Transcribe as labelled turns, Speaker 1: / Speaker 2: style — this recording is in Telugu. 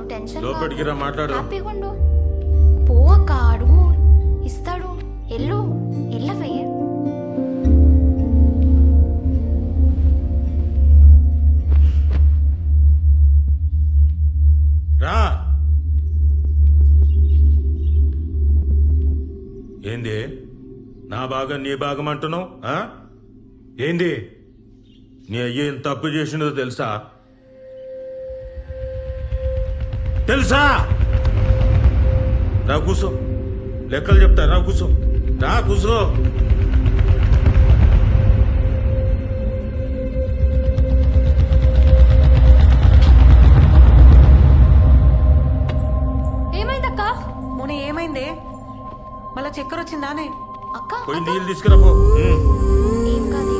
Speaker 1: నువ్వు టెన్షన్
Speaker 2: లోపలికి రా మాట్లాడు.
Speaker 1: హ్యాపీగా ఉండు. పో అక్క, అడుగు, ఇస్తాడు. ఎల్లు, ఎల్లవే.
Speaker 2: రా. ఏంది నా భాగం నీ భాగం అంటున్నావు? ఏంది నీ అయ్య ఎంత తప్పు చేసినదో తెలుసా? రా కూసో, లెక్కలు చెప్తా. రా కూసో, రా కూసో.
Speaker 1: ఏమైందక్క?
Speaker 3: మోని ఏమైందే? మళ్ళా చక్కెర వచ్చిందానే?
Speaker 1: అక్క
Speaker 2: పోయి నీళ్ళు తీసుకురా పో.
Speaker 1: ఏం కాదు.